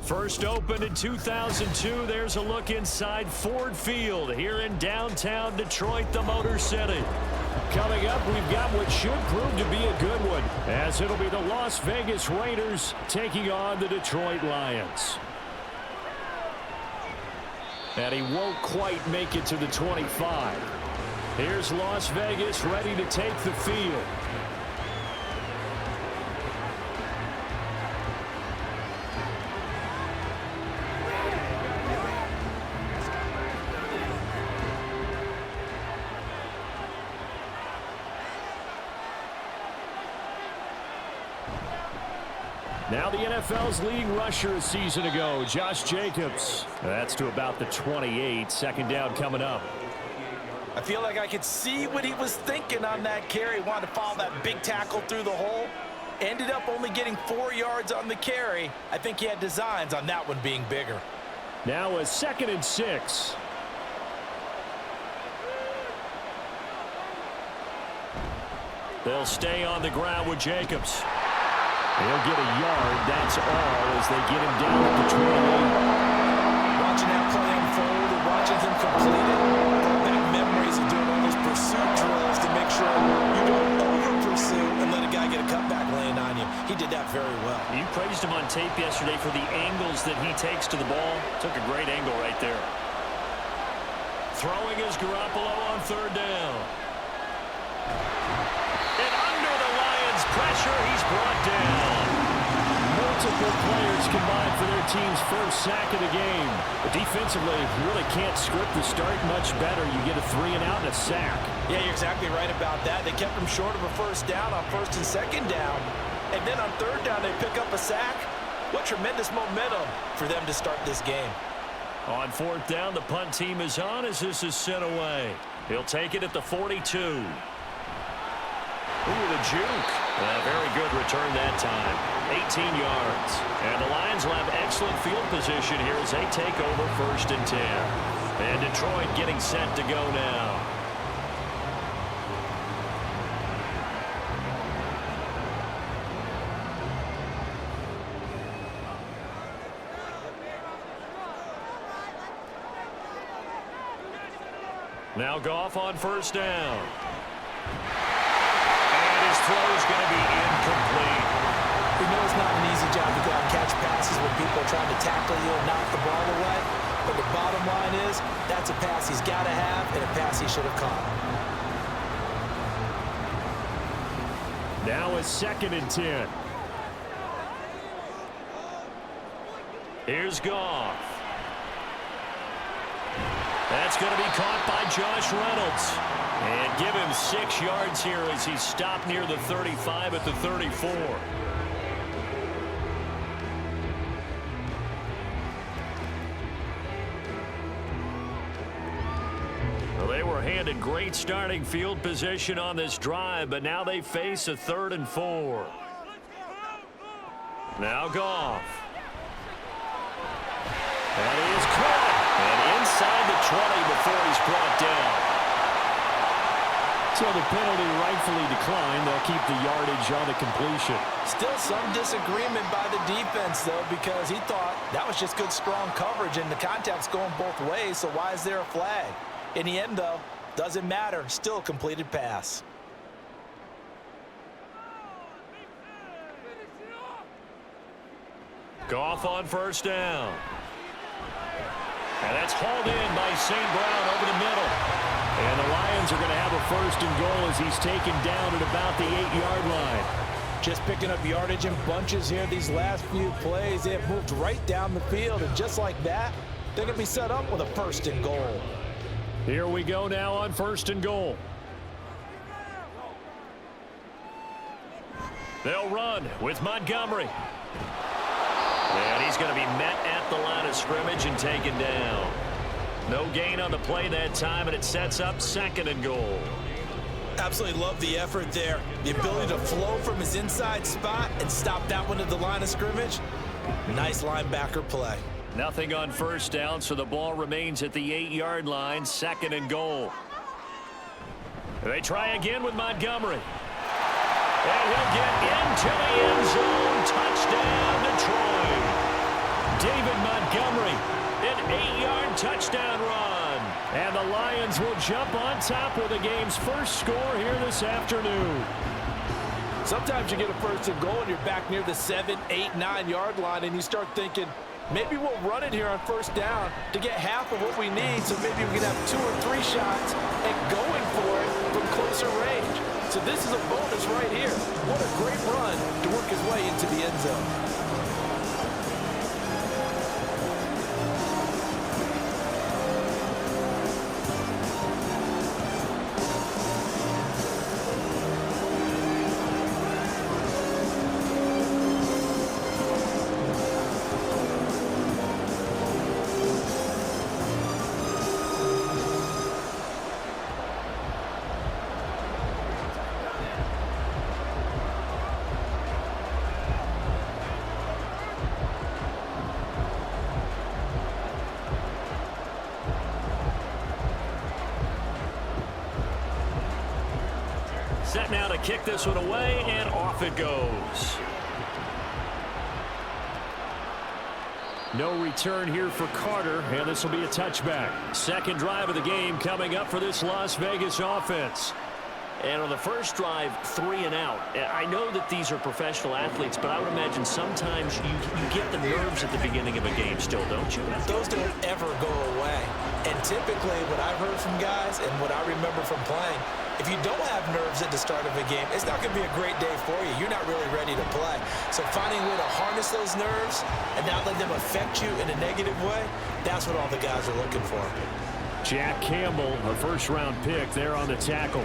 First opened in 2002, there's a look inside Ford Field here in downtown Detroit, the Motor City. Coming up, we've got what should prove to be a good one, as it'll be the Las Vegas Raiders taking on the Detroit Lions. And he won't quite make it to the 25. Here's Las Vegas ready to take the field. Now the NFL's leading rusher a season ago, Josh Jacobs. That's to about the 28. Second down coming up. I feel like I could see what he was thinking on that carry. Wanted to follow that big tackle through the hole. Ended up only getting 4 yards on the carry. I think he had designs on that one being bigger. Now a 2nd and 6. They'll stay on the ground with Jacobs. He'll get a yard, that's all, as they get him down at the 28. Watching that play unfold and watching him complete it, brought back memories of doing all those pursuit drills to make sure you don't over-pursue and let a guy get a cutback laying on you. He did that very well. You praised him on tape yesterday for the angles that he takes to the ball. Took a great angle right there. Throwing is Garoppolo on 3rd down. And under the Lions' pressure, he's brought down. Multiple players combined for their team's first sack of the game. But defensively, you really can't script the start much better. You get a 3 and out and a sack. Yeah, you're exactly right about that. They kept him short of a first down on 1st and 2nd down. And then on 3rd down, they pick up a sack. What tremendous momentum for them to start this game. On 4th down, the punt team is on as this is sent away. He'll take it at the 42. Ooh, the juke. A very good return that time. 18 yards. And the Lions will have excellent field position here as they take over 1st and 10. And Detroit getting set to go now. Now Goff on 1st down. His throw is going to be incomplete. We know it's not an easy job to go out and catch passes when people are trying to tackle you and knock the ball away. But the bottom line is, that's a pass he's got to have and a pass he should have caught. Now a 2nd and 10. Here's Goff. That's going to be caught by Josh Reynolds. And give him 6 yards here as he stopped near the 35 at the 34. Well, they were handed great starting field position on this drive, but now they face a 3rd and 4. Now Goff. That is caught. And inside the 20 before he's brought down. So the penalty rightfully declined. They'll keep the yardage on the completion. Still some disagreement by the defense, though, because he thought that was just good, strong coverage, and the contact's going both ways, so why is there a flag? In the end, though, doesn't matter. Still a completed pass. Goff on 1st down. And that's hauled in by St. Brown over the middle. And the Lions are going to have a 1st and goal as he's taken down at about the 8-yard line. Just picking up yardage in bunches here these last few plays. They have moved right down the field, and just like that, they're going to be set up with a 1st and goal. Here we go now on 1st and goal. They'll run with Montgomery. And he's going to be met at the line of scrimmage and taken down. No gain on the play that time, and it sets up 2nd and goal. Absolutely love the effort there. The ability to flow from his inside spot and stop that one at the line of scrimmage. Nice linebacker play. Nothing on 1st down, so the ball remains at the 8-yard line, 2nd and goal. They try again with Montgomery. And he'll get into the end zone. Touchdown, Detroit. David Montgomery, an 8-yard touchdown run. And the Lions will jump on top with the game's first score here this afternoon. Sometimes you get a first and goal and you're back near the 7, 8, 9-yard line, and you start thinking, maybe we'll run it here on first down to get half of what we need, so maybe we can have 2 or 3 shots and going for it from closer range. So this is a bonus right here. What a great run to work his way into the end zone. Set now to kick this one away, and off it goes. No return here for Carter, and this will be a touchback. Second drive of the game coming up for this Las Vegas offense. And on the first drive, 3 and out. I know that these are professional athletes, but I would imagine sometimes you get the nerves at the beginning of a game still, don't you? Those don't ever go away. And typically what I've heard from guys and what I remember from playing, if you don't have nerves at the start of a game, it's not going to be a great day for you. You're not really ready to play. So finding a way to harness those nerves and not let them affect you in a negative way, that's what all the guys are looking for. Jack Campbell, a first-round pick there on the tackle.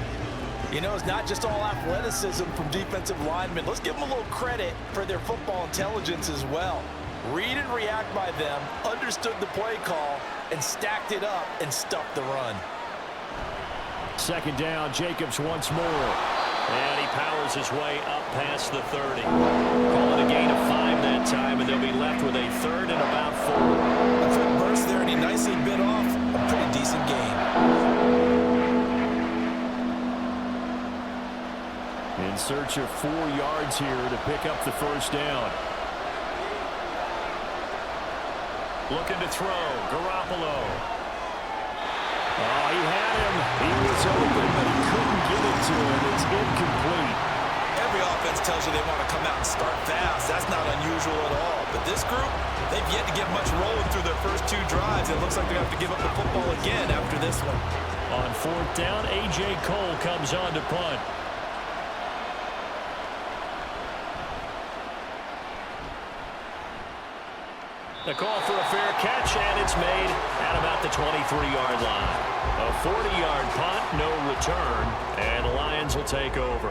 You know, it's not just all athleticism from defensive linemen. Let's give them a little credit for their football intelligence as well. Read and react by them, understood the play call, and stacked it up and stuffed the run. Second down, Jacobs once more. And he powers his way up past the 30. Call it a gain of 5 that time, and they'll be left with a third and about 4. A quick burst there, and he nicely bit off a pretty decent gain. In search of 4 yards here to pick up the first down. Looking to throw, Garoppolo. Oh, he had him. He was open, but he couldn't get it to him. It's incomplete. Every offense tells you they want to come out and start fast. That's not unusual at all. But this group, they've yet to get much rolling through their first 2 drives. It looks like they're going to have to give up the football again after this one. On 4th down, A.J. Cole comes on to punt. The call for a fair catch, and it's made at about the 23-yard line. A 40-yard punt, no return, and the Lions will take over.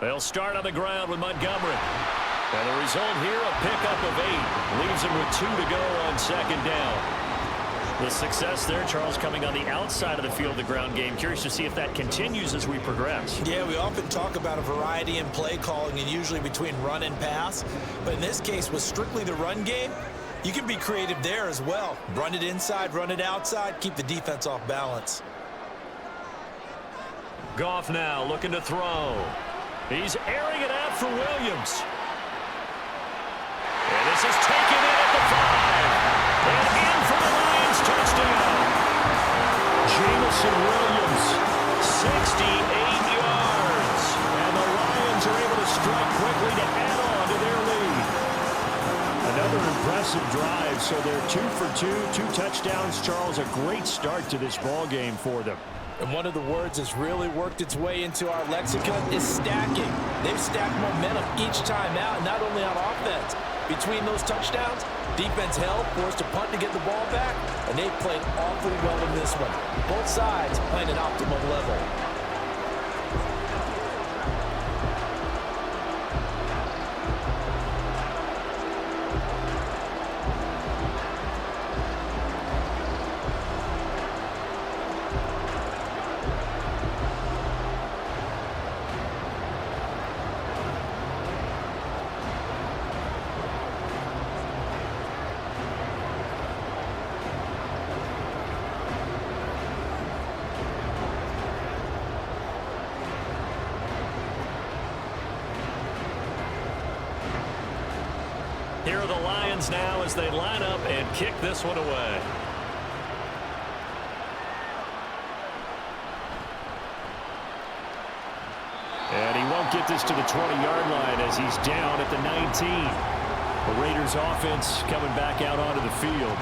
They'll start on the ground with Montgomery. And the result here, a pickup of 8. Leaves him with 2 to go on second down. The success there, Charles, coming on the outside of the field, the ground game. Curious to see if that continues as we progress. Yeah, we often talk about a variety in play calling and usually between run and pass. But in this case, with strictly the run game, you can be creative there as well. Run it inside, run it outside, keep the defense off balance. Goff now looking to throw. He's airing it out for Williams. And this is taken in at the 5. And in for the Lions touchdown. Jamison Williams, 68 yards. And the Lions are able to strike quickly to add on to their lead. Another impressive drive, so they're 2 for 2, 2 touchdowns. Charles, a great start to this ball game for them. And one of the words that's really worked its way into our lexicon is stacking. They've stacked momentum each time out, not only on offense. Between those touchdowns, defense held, forced a punt to get the ball back, and they played awfully well in this one. Both sides playing at optimal level. Here are the Lions now as they line up and kick this one away. And he won't get this to the 20-yard line as he's down at the 19. The Raiders offense coming back out onto the field.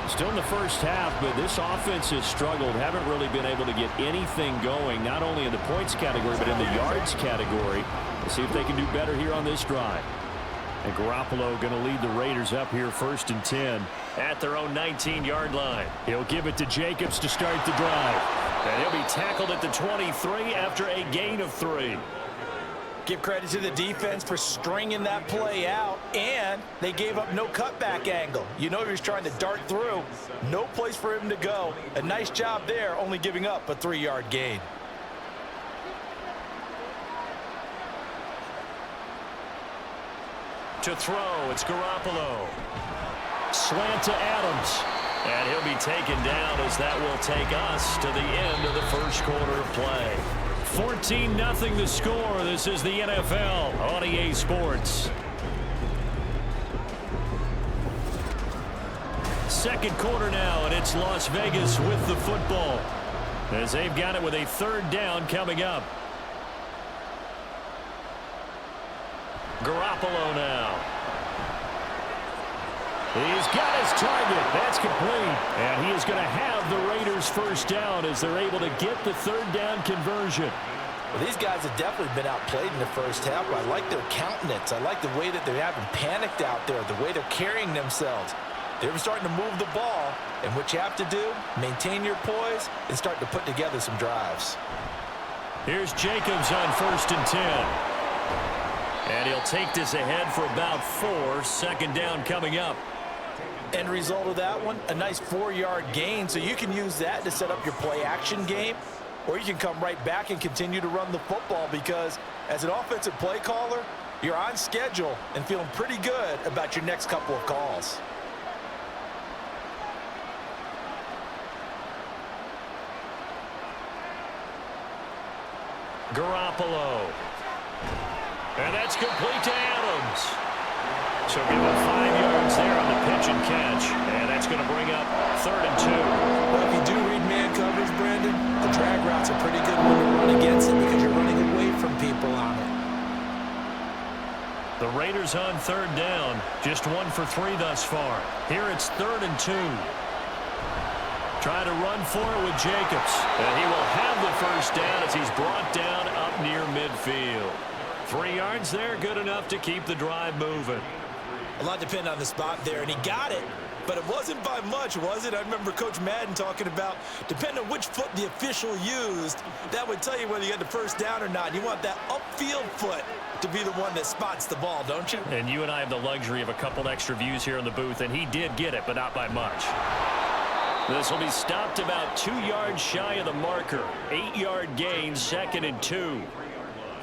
Still in the first half, but this offense has struggled. Haven't really been able to get anything going, not only in the points category, but in the yards category. We'll see if they can do better here on this drive. And Garoppolo going to lead the Raiders up here 1st and 10 at their own 19-yard line. He'll give it to Jacobs to start the drive. And he'll be tackled at the 23 after a gain of 3. Give credit to the defense for stringing that play out, and they gave up no cutback angle. You know he was trying to dart through. No place for him to go. A nice job there, only giving up a 3-yard gain. To throw, it's Garoppolo. Slant to Adams. And he'll be taken down as that will take us to the end of the first quarter of play. 14-0 the score. This is the NFL on EA Sports. Second quarter now, and it's Las Vegas with the football as they've got it with a 3rd down coming up. Garoppolo now. He's got his target. That's complete. And he is going to have the Raiders' 1st down as they're able to get the 3rd down conversion. Well, these guys have definitely been outplayed in the first half. I like their countenance. I like the way that they haven't panicked out there, the way they're carrying themselves. They're starting to move the ball, and what you have to do, maintain your poise and start to put together some drives. Here's Jacobs on 1st and 10. And he'll take this ahead for about 4. 2nd down coming up. End result of that one, a nice 4-yard gain, so you can use that to set up your play-action game, or you can come right back and continue to run the football because as an offensive play caller, you're on schedule and feeling pretty good about your next couple of calls. Garoppolo. And that's complete to Adams. So give him 5 yards there on the pitch and catch. And that's going to bring up 3rd and 2. Well, if you do read man coverage, Brandon, the drag route's a pretty good one to run against it because you're running away from people on it. The Raiders on 3rd down. Just 1 for 3 thus far. Here it's 3rd and 2. Trying to run for it with Jacobs. And he will have the 1st down as he's brought down up near midfield. 3 yards there, good enough to keep the drive moving. A lot depended on the spot there, and he got it, but it wasn't by much, was it? I remember Coach Madden talking about, depending on which foot the official used, that would tell you whether you got the 1st down or not. You want that upfield foot to be the one that spots the ball, don't you? And you and I have the luxury of a couple extra views here in the booth, and he did get it, but not by much. This will be stopped about 2 yards shy of the marker. 8-yard gain, 2nd and 2.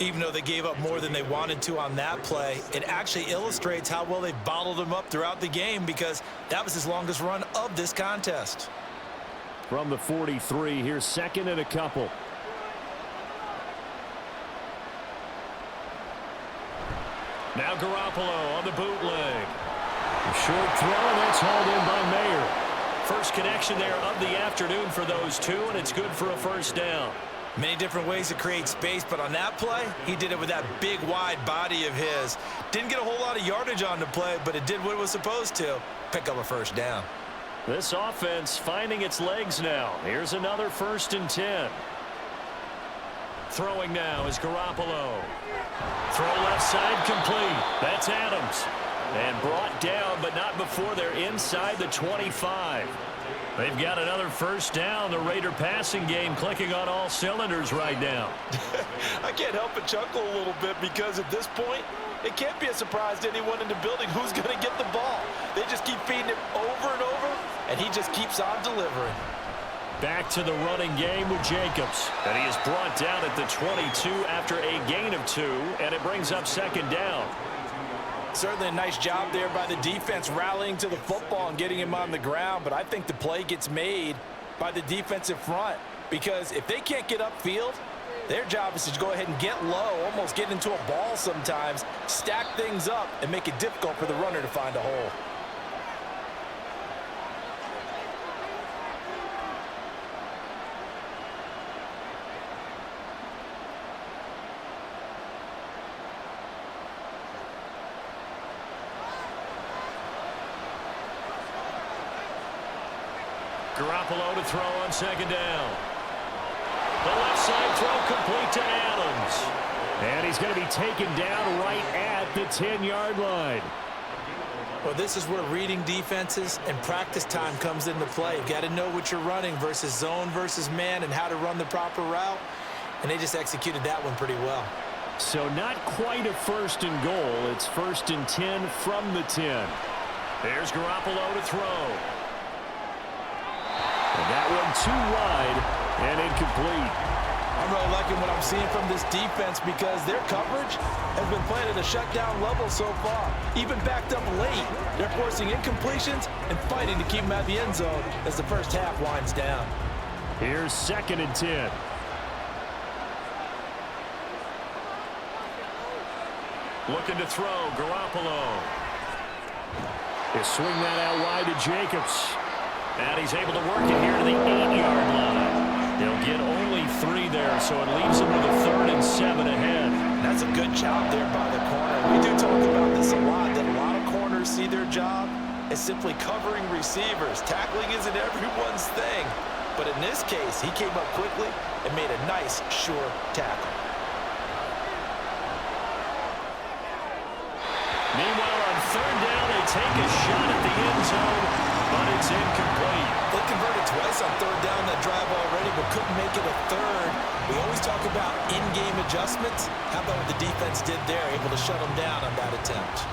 Even though they gave up more than they wanted to on that play, it actually illustrates how well they bottled him up throughout the game because that was his longest run of this contest. From the 43, here's 2nd and a couple. Now Garoppolo on the bootleg. A short throw, that's hauled in by Mayer. First connection there of the afternoon for those two, and it's good for a 1st down. Many different ways to create space, but on that play, he did it with that big, wide body of his. Didn't get a whole lot of yardage on the play, but it did what it was supposed to, pick up a 1st down. This offense finding its legs now. Here's another 1st and 10. Throwing now is Garoppolo. Throw left side complete. That's Adams. And brought down, but not before they're inside the 25. They've got another 1st down. The Raider passing game clicking on all cylinders right now. I can't help but chuckle a little bit because at this point, it can't be a surprise to anyone in the building who's going to get the ball. They just keep feeding him over and over, and he just keeps on delivering. Back to the running game with Jacobs. And he is brought down at the 22 after a gain of 2, and it brings up 2nd down. Certainly a nice job there by the defense rallying to the football and getting him on the ground, but I think the play gets made by the defensive front because if they can't get upfield, Their job is to go ahead and get low, almost get into a ball sometimes, stack things up, and make it difficult for the runner to find a hole. Garoppolo to throw on second down. The left side throw complete to Adams. And he's going to be taken down right at the 10-yard line. Well, this is where reading defenses and practice time comes into play. You've got to know what you're running versus zone versus man and how to run the proper route. And they just executed that one pretty well. So not quite a first and goal. It's first and 10 from the 10. There's Garoppolo to throw. And that one too wide and incomplete. I'm really liking what I'm seeing from this defense because their coverage has been played at a shutdown level so far. Even backed up late, they're forcing incompletions and fighting to keep them out of the end zone as the first half winds down. Here's second and 10. Looking to throw, Garoppolo. He'll swing that out wide to Jacobs. And he's able to work it here to the 8-yard line. They'll get only 3 there, so it leaves them with a 3rd and 7 ahead. That's a good job there by the corner. We do talk about this a lot, that a lot of corners see their job as simply covering receivers. Tackling isn't everyone's thing. But in this case, he came up quickly and made a nice, sure tackle. Meanwhile, on 3rd down, they take a shot at the end zone, but it's incomplete. They converted twice on 3rd down that drive already, but couldn't make it a 3rd. We always talk about in-game adjustments. How about what the defense did there, able to shut them down on that attempt?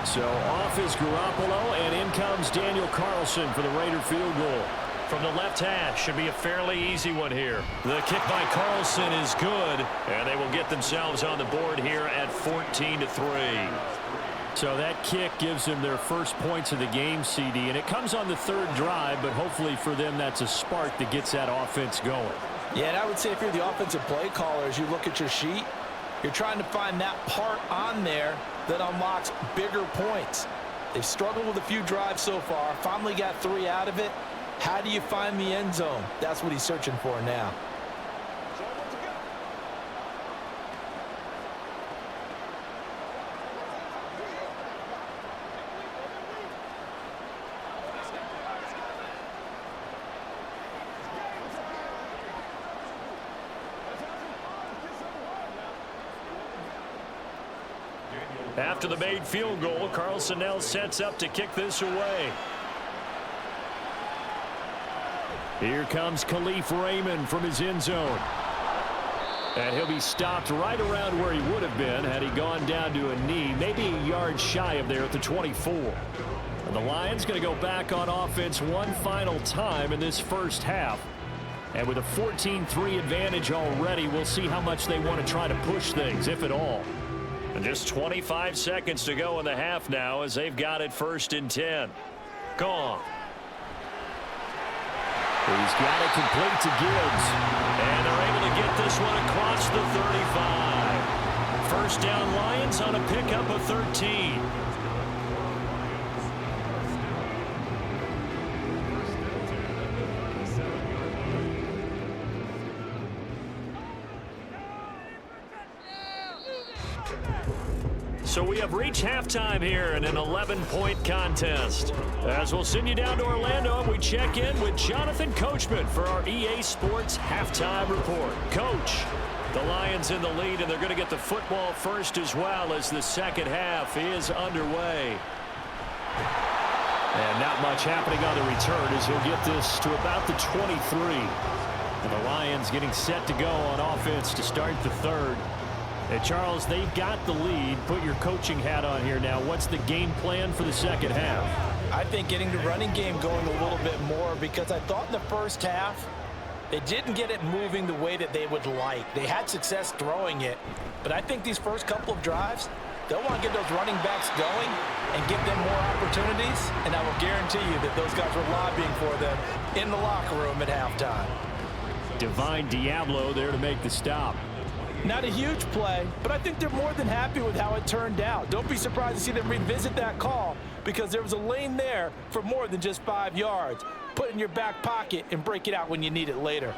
So off is Garoppolo, and in comes Daniel Carlson for the Raider field goal. From the left hash, should be a fairly easy one here. The kick by Carlson is good, and they will get themselves on the board here at 14-3. So that kick gives them their first points of the game, CD, and it comes on the 3rd drive, but hopefully for them that's a spark that gets that offense going. Yeah, and I would say if you're the offensive play caller, as you look at your sheet, you're trying to find that part on there that unlocks bigger points. They've struggled with a few drives so far, finally got 3 out of it. How do you find the end zone? That's what he's searching for now. After the made field goal, Carlson now sets up to kick this away. Here comes Khalif Raymond from his end zone. And he'll be stopped right around where he would have been had he gone down to a knee, maybe a yard shy of there at the 24. And the Lions going to go back on offense one final time in this first half. And with a 14-3 advantage already, we'll see how much they want to try to push things, if at all. And just 25 seconds to go in the half now as they've got it 1st and 10. Gone. He's got it complete to Gibbs. And they're able to get this one across the 35. First down Lions on a pickup of 13. So we have reached halftime here in an 11-point contest. As we'll send you down to Orlando, we check in with Jonathan Coachman for our EA Sports Halftime Report. Coach, the Lions in the lead, and they're going to get the football first as well as the second half is underway. And not much happening on the return as he'll get this to about the 23. And the Lions getting set to go on offense to start the 3rd. Hey, Charles, they've got the lead. Put your coaching hat on here now. What's the game plan for the second half? I think getting the running game going a little bit more because I thought in the first half they didn't get it moving the way that they would like. They had success throwing it, but I think these first couple of drives, they'll want to get those running backs going and give them more opportunities, and I will guarantee you that those guys were lobbying for them in the locker room at halftime. Divine Diablo there to make the stop. Not a huge play, but I think they're more than happy with how it turned out. Don't be surprised to see them revisit that call because there was a lane there for more than just 5 yards. Put it in your back pocket and break it out when you need it later.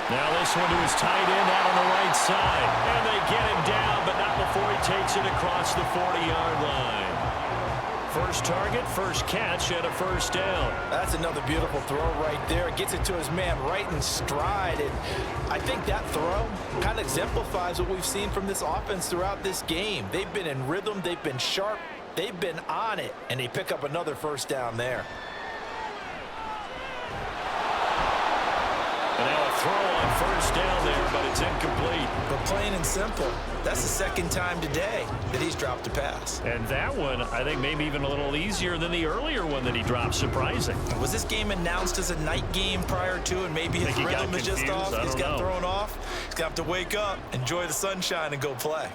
Now this one to his tight end out on the right side. And they get him down, but not before he takes it across the 40-yard line. First target, first catch, and a first down. That's another beautiful throw right there. Gets it to his man right in stride. And I think that throw kind of exemplifies what we've seen from this offense throughout this game. They've been in rhythm. They've been sharp. They've been on it. And they pick up another first down there. And now a throw on first down there, but it's incomplete. But plain and simple, that's the second time today that he's dropped a pass. And that one, I think, maybe even a little easier than the earlier one that he dropped. Surprising. Was this game announced as a night game prior to, and maybe his rhythm is just off? He's got thrown off. He's got to wake up, enjoy the sunshine, and go play.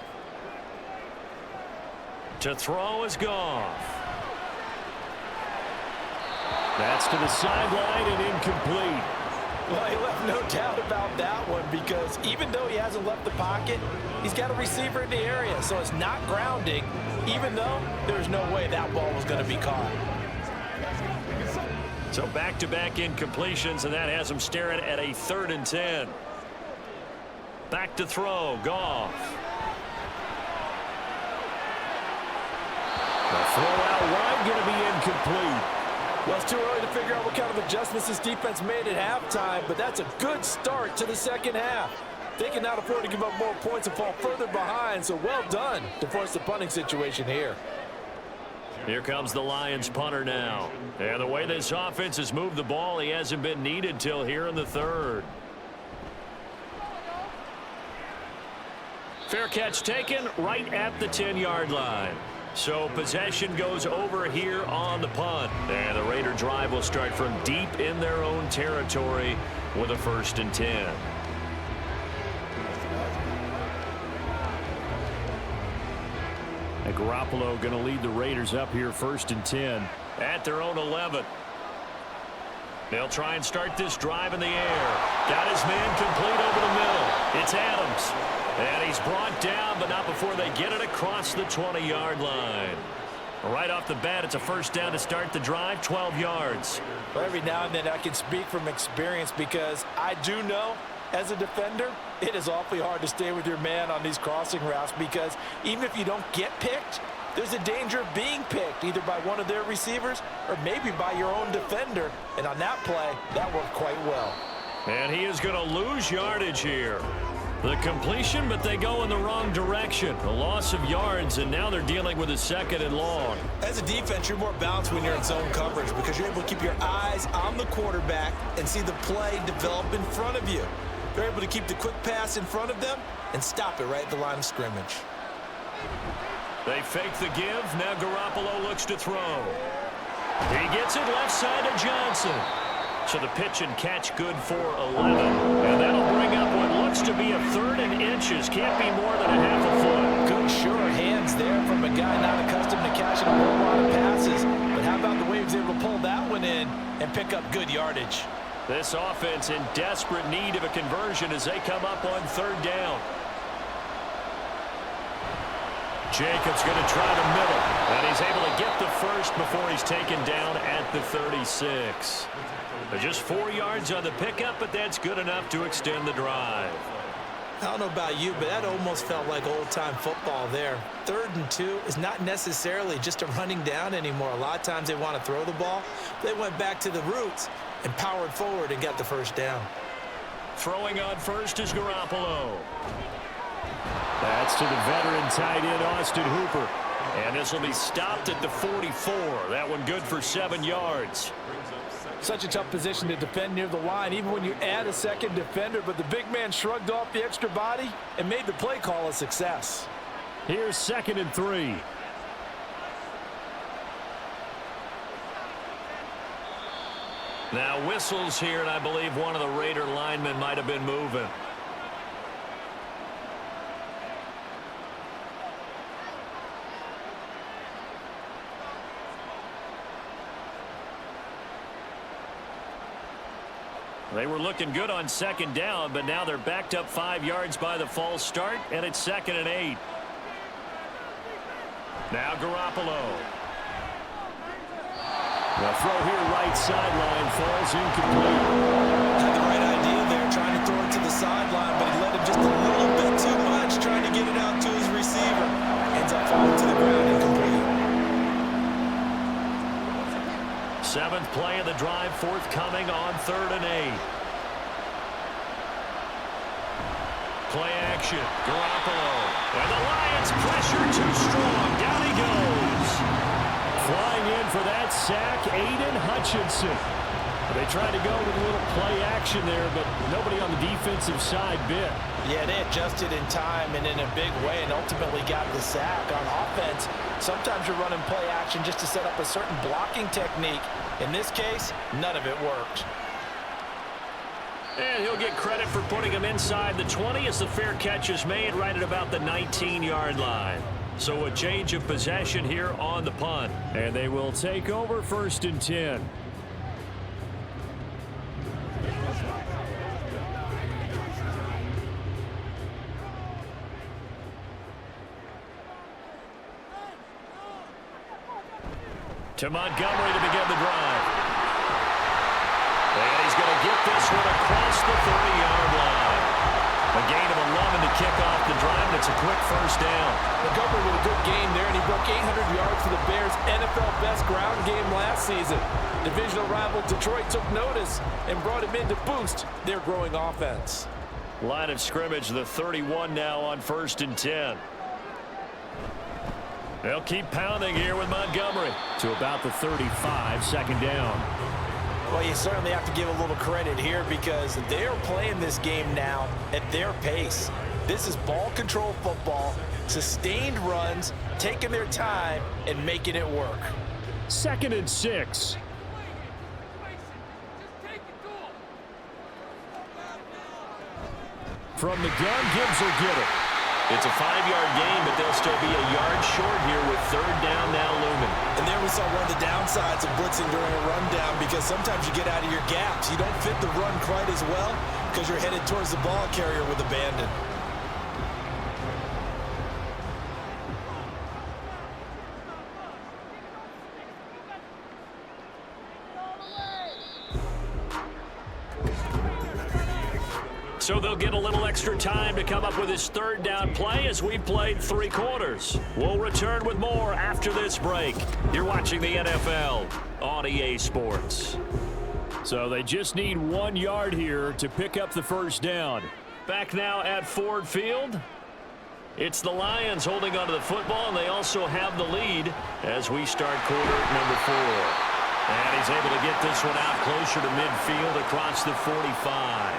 To throw is Goff. That's to the sideline and incomplete. Well, he left no doubt about that one because even though he hasn't left the pocket, he's got a receiver in the area, so it's not grounding, even though there's no way that ball was going to be caught. So back-to-back incompletions, and that has him staring at a 3rd and 10. Back to throw, Goff. The throw out wide, going to be incomplete. Well, it's too early to figure out what kind of adjustments this defense made at halftime, but that's a good start to the second half. They cannot afford to give up more points and fall further behind, so well done to force the punting situation here. Here comes the Lions punter now. And the way this offense has moved the ball, he hasn't been needed till here in the 3rd. Fair catch taken right at the 10-yard line. So possession goes over here on the punt. And the Raider drive will start from deep in their own territory with a 1st and 10. And Garoppolo going to lead the Raiders up here 1st and 10 at their own 11. They'll try and start this drive in the air. Got his man complete over the middle. It's Adams. And he's brought down, but not before they get it across the 20-yard line. Right off the bat, it's a first down to start the drive, 12 yards. Well, every now and then I can speak from experience because I do know, as a defender, it is awfully hard to stay with your man on these crossing routes because even if you don't get picked, there's a danger of being picked either by one of their receivers or maybe by your own defender. And on that play, that worked quite well. And he is going to lose yardage here. The completion, but they go in the wrong direction. A loss of yards, and now they're dealing with a 2nd and long. As a defense, you're more balanced when you're in zone coverage because you're able to keep your eyes on the quarterback and see the play develop in front of you. They're able to keep the quick pass in front of them and stop it right at the line of scrimmage. They fake the give. Now Garoppolo looks to throw. He gets it left side to Johnson. So the pitch and catch good for 11. And that'll bring up what looks to be a 3rd and inches. Can't be more than a half a foot. Good, sure hands there from a guy not accustomed to catching a whole lot of passes. But how about the way he was able to pull that one in and pick up good yardage? This offense in desperate need of a conversion as they come up on 3rd down. Jacobs going to try the middle. And he's able to get the first before he's taken down at the 36. Just 4 yards on the pickup, but that's good enough to extend the drive. I don't know about you, but that almost felt like old-time football there. 3rd and 2 is not necessarily just a running down anymore. A lot of times they want to throw the ball. They went back to the roots and powered forward and got the first down. Throwing on first is Garoppolo. That's to the veteran tight end, Austin Hooper. And this will be stopped at the 44. That one good for 7 yards. Such a tough position to defend near the line, even when you add a 2nd defender, but the big man shrugged off the extra body and made the play call a success. Here's 2nd and 3. Now whistles here, and I believe one of the Raider linemen might have been moving. They were looking good on second down, but now they're backed up 5 yards by the false start, and it's 2nd and 8. Now Garoppolo. The throw here right sideline falls incomplete. Had the right idea there, trying to throw it to the sideline, but he let him just a little bit too much, trying to get it out to his receiver. Ends up falling to the ground incomplete. 7th play of the drive, forthcoming on 3rd and 8. Play action. Garoppolo. And the Lions pressure too strong. Down he goes. Flying in for that sack, Aiden Hutchinson. They tried to go with a little play action there, but nobody on the defensive side bit. Yeah, they adjusted in time and in a big way and ultimately got the sack. On offense, sometimes you're running play action just to set up a certain blocking technique. In this case, none of it worked. And he'll get credit for putting him inside the 20 as the fair catch is made right at about the 19-yard line. So a change of possession here on the punt. And they will take over 1st and 10. To Montgomery to begin the drive. And he's going to get this one across the 30-yard line. A gain of 11 to kick off the drive, and it's a quick 1st down. Montgomery with a good game there, and he broke 800 yards for the Bears' NFL best ground game last season. Divisional rival Detroit took notice and brought him in to boost their growing offense. Line of scrimmage, the 31 now on 1st and 10. They'll keep pounding here with Montgomery. To about the 35, 2nd down. Well, you certainly have to give a little credit here because they're playing this game now at their pace. This is ball control football, sustained runs, taking their time, and making it work. 2nd and 6. From the gun, Gibbs will get it. It's a 5-yard gain, but they'll still be a yard short here with 3rd down now looming. And there we saw one of the downsides of blitzing during a rundown because sometimes you get out of your gaps. You don't fit the run quite as well because you're headed towards the ball carrier with abandon. So they'll get a little extra time to come up with his 3rd down play as we've played 3 quarters. We'll return with more after this break. You're watching the NFL on EA Sports. So they just need 1 yard here to pick up the 1st down. Back now at Ford Field. It's the Lions holding onto the football, and they also have the lead as we start quarter number 4. And he's able to get this one out closer to midfield across the 45.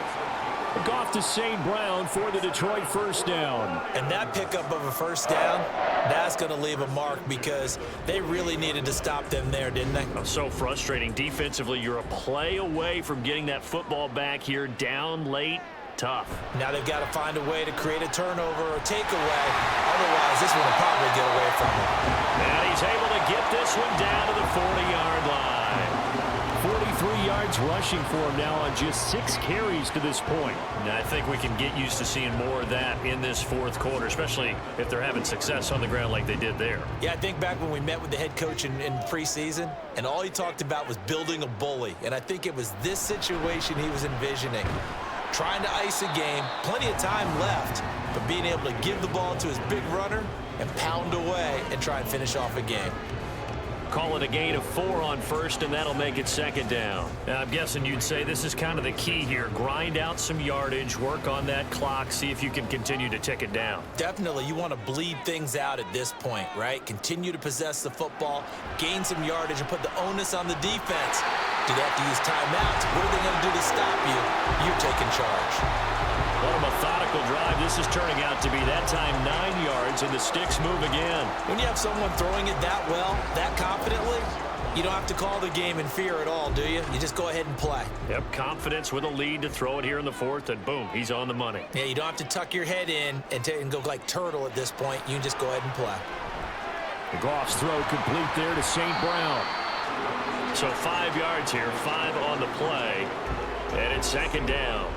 Off to St. Brown for the Detroit 1st down. And that pickup of a 1st down, that's going to leave a mark because they really needed to stop them there, didn't they? Oh, so frustrating. Defensively, you're a play away from getting that football back here down late. Tough. Now they've got to find a way to create a turnover or takeaway. Otherwise, this one will probably get away from them. And he's able to get this one down to the 40-yard line. 43 yards rushing for him now on just 6 carries to this point. And I think we can get used to seeing more of that in this 4th quarter, especially if they're having success on the ground like they did there. Yeah, I think back when we met with the head coach in preseason, and all he talked about was building a bully. And I think it was this situation he was envisioning. Trying to ice a game, plenty of time left, but being able to give the ball to his big runner and pound away and try and finish off a game. Call it a gain of 4 on 1st, and that'll make it 2nd down. Now, I'm guessing you'd say this is kind of the key here. Grind out some yardage, work on that clock, see if you can continue to tick it down. Definitely, you want to bleed things out at this point, right? Continue to possess the football, gain some yardage, and put the onus on the defense. Do they have to use timeouts? What are they going to do to stop you? You're taking charge. What a methodical drive this is turning out to be. That time 9 yards, and the sticks move again. When you have someone throwing it that well, that confidently, you don't have to call the game in fear at all, do you? You just go ahead and play. Yep, confidence with a lead to throw it here in the 4th, and boom, he's on the money. Yeah, you don't have to tuck your head in and go like turtle at this point. You can just go ahead and play. The Goff's throw complete there to St. Brown. So 5 yards here, 5 on the play. And it's second down.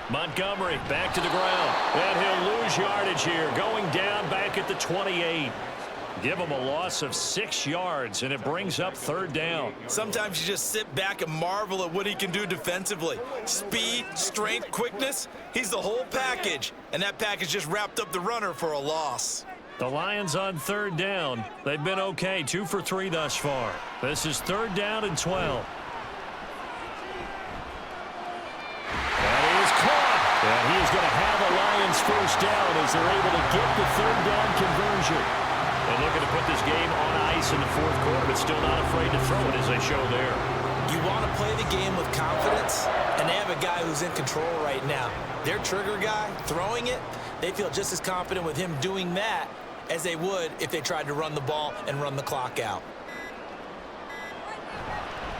Montgomery back to the ground. And he'll lose yardage here. Going down back at the 28. Give him a loss of 6 yards, and it brings up third down. Sometimes you just sit back and marvel at what he can do defensively. Speed, strength, quickness, he's the whole package. And that package just wrapped up the runner for a loss. The Lions on third down. They've been okay, 2 for 3 thus far. This is third down and 12. And he is going to have a Lions first down as they're able to get the third down conversion. And looking to put this game on ice in the fourth quarter, but still not afraid to throw it as they show there. You want to play the game with confidence, and they have a guy who's in control right now. Their trigger guy, throwing it, they feel just as confident with him doing that as they would if they tried to run the ball and run the clock out.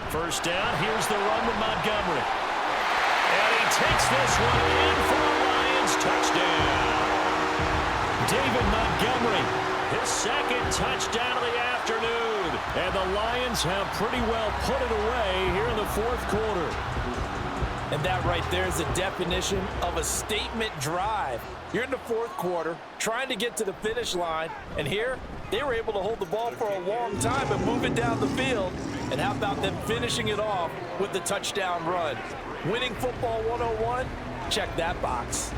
First down, here's the run with Montgomery. And he takes this one in for a Lions touchdown. David Montgomery, his second touchdown of the afternoon. And the Lions have pretty well put it away here in the fourth quarter. And that right there is the definition of a statement drive. You're in the fourth quarter, trying to get to the finish line, and here they were able to hold the ball for a long time and move it down the field. And how about them finishing it off with the touchdown run? Winning football 101? Check that box.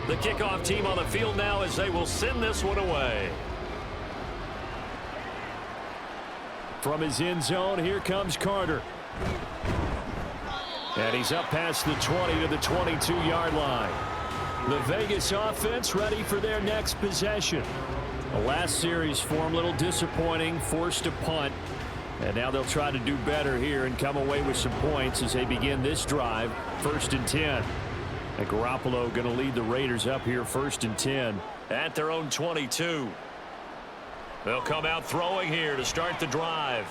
The kickoff team on the field now as they will send this one away. From his end zone, here comes Carter. And he's up past the 20 to the 22-yard line. The Vegas offense ready for their next possession. The last series for him, a little disappointing, forced a punt. And now they'll try to do better here and come away with some points as they begin this drive, 1st and 10. And Garoppolo going to lead the Raiders up here 1st and 10 at their own 22. They'll come out throwing here to start the drive.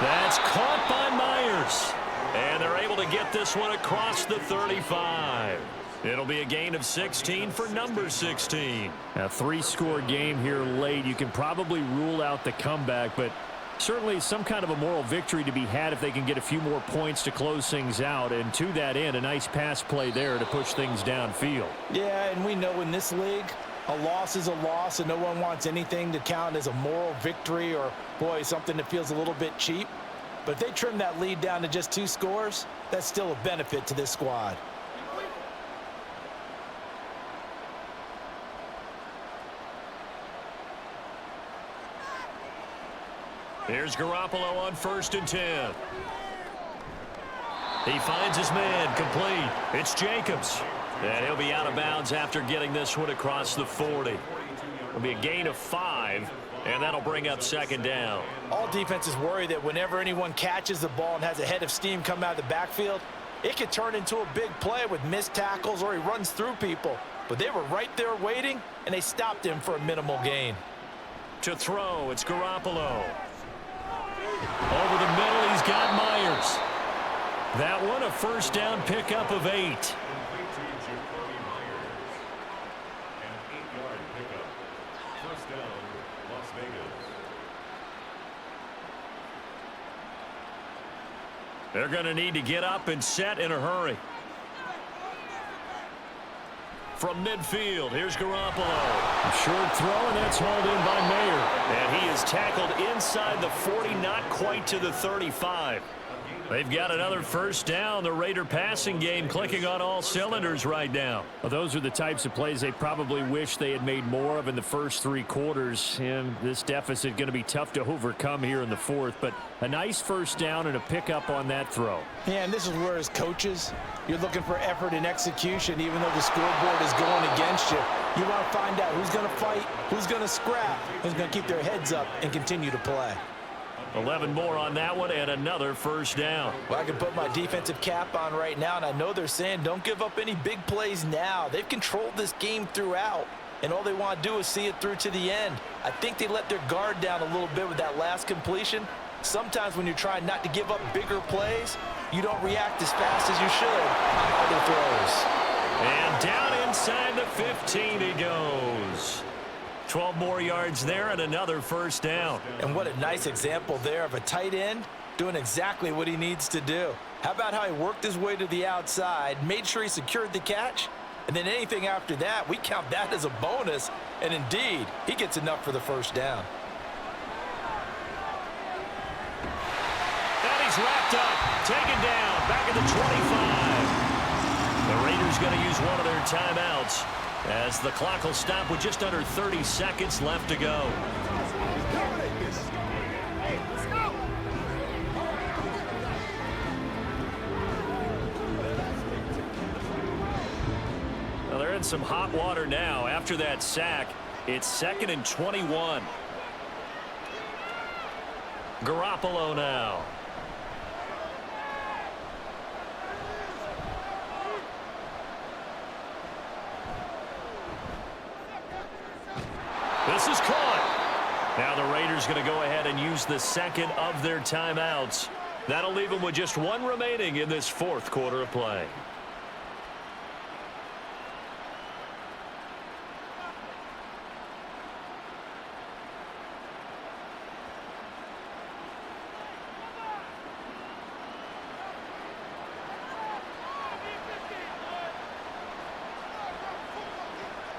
That's caught by Myers. And they're able to get this one across the 35. It'll be a gain of 16 for number 16. A 3-score game here late. You can probably rule out the comeback, but certainly some kind of a moral victory to be had if they can get a few more points to close things out. And to that end, a nice pass play there to push things downfield. Yeah, and we know in this league, a loss is a loss, and no one wants anything to count as a moral victory or, boy, something that feels a little bit cheap. But if they trim that lead down to just 2 scores, that's still a benefit to this squad. Here's Garoppolo on 1st and 10. He finds his man, complete. It's Jacobs. And he'll be out of bounds after getting this one across the 40. It'll be a gain of 5, and that'll bring up 2nd down. All defenses worry that whenever anyone catches the ball and has a head of steam come out of the backfield, it could turn into a big play with missed tackles or he runs through people. But they were right there waiting, and they stopped him for a minimal gain. To throw, it's Garoppolo. Over the middle, he's got Myers. That one, a 1st down pickup of 8. They're going to need to get up and set in a hurry. From midfield, here's Garoppolo. Short throw, and that's hauled in by Mayer. And he is tackled inside the 40, not quite to the 35. They've got another first down. The Raider passing game clicking on all cylinders right now. Well, those are the types of plays they probably wish they had made more of in the first 3 quarters. And this deficit going to be tough to overcome here in the fourth. But a nice first down and a pickup on that throw. Yeah, and this is where, as coaches, you're looking for effort and execution, even though the scoreboard is going against you. You want to find out who's going to fight, who's going to scrap, who's going to keep their heads up and continue to play. 11 more on that one and another first down. Well, I can put my defensive cap on right now, and I know they're saying don't give up any big plays now. They've controlled this game throughout, and all they want to do is see it through to the end. I think they let their guard down a little bit with that last completion. Sometimes when you're trying not to give up bigger plays, you don't react as fast as you should on other throws. And down inside the 15 he goes. 12 more yards there and another first down. And what a nice example there of a tight end doing exactly what he needs to do. How about how he worked his way to the outside, made sure he secured the catch, and then anything after that, we count that as a bonus. And indeed, he gets enough for the first down. And he's wrapped up, taken down, back at the 25. The Raiders going to use one of their timeouts, as the clock will stop with just under 30 seconds left to go. Well, they're in some hot water now. After that sack, it's 2nd and 21. Garoppolo now. This is caught. Now the Raiders going to go ahead and use the second of their timeouts. That'll leave them with just one remaining in this fourth quarter of play.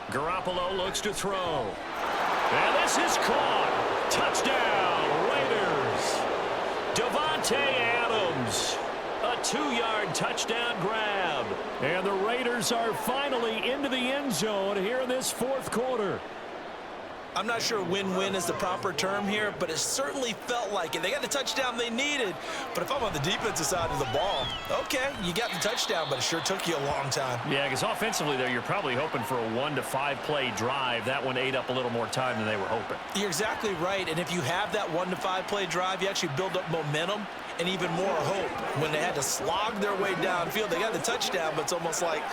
Garoppolo looks to throw. And this is caught. Touchdown, Raiders. Davante Adams. A 2-yard touchdown grab. And the Raiders are finally into the end zone here in this fourth quarter. I'm not sure win-win is the proper term here, but it certainly felt like it. They got the touchdown they needed, but if I'm on the defensive side of the ball, okay, you got the touchdown, but it sure took you a long time. Yeah, because offensively there, you're probably hoping for a 1 to 5 play drive. That one ate up a little more time than they were hoping. You're exactly right, and if you have that 1 to 5 play drive, you actually build up momentum and even more hope. When they had to slog their way downfield, they got the touchdown, but it's almost like,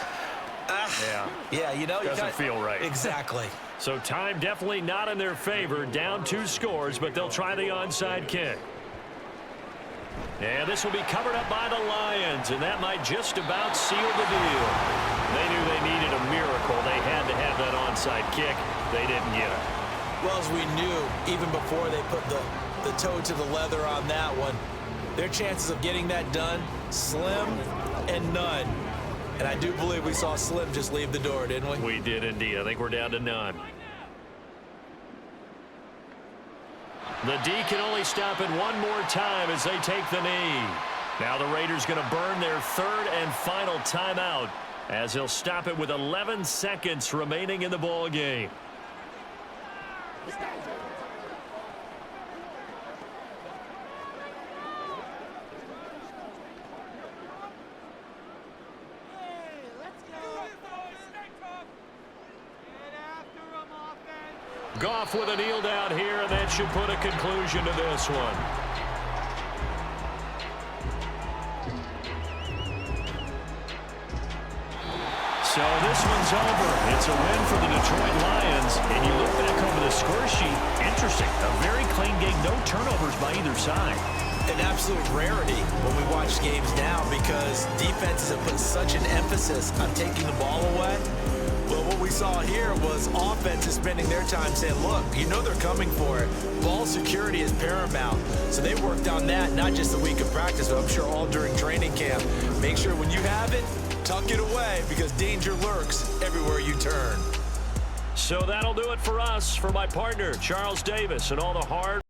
yeah, you know, doesn't feel right. Exactly. So time definitely not in their favor. Down 2 scores, but they'll try the onside kick. And this will be covered up by the Lions, and that might just about seal the deal. They knew they needed a miracle. They had to have that onside kick. They didn't get it. Well, as we knew, even before they put the toe to the leather on that one, their chances of getting that done, slim and none. And I do believe we saw Slim just leave the door, didn't we? We did indeed. I think we're down to none. The D can only stop it one more time as they take the knee. Now the Raiders going to burn their 3rd and final timeout as they'll stop it with 11 seconds remaining in the ball game. Goff with a kneel down here, and that should put a conclusion to this one. So this one's over. It's a win for the Detroit Lions. And you look back over the score sheet, interesting. A very clean game, no turnovers by either side. An absolute rarity when we watch games now because defenses have put such an emphasis on taking the ball away. Well, what we saw here was offenses spending their time saying, look, you know they're coming for it. Ball security is paramount. So they worked on that not just a week of practice, but I'm sure all during training camp. Make sure when you have it, tuck it away because danger lurks everywhere you turn. So that'll do it for us. For my partner, Charles Davis, and all the hard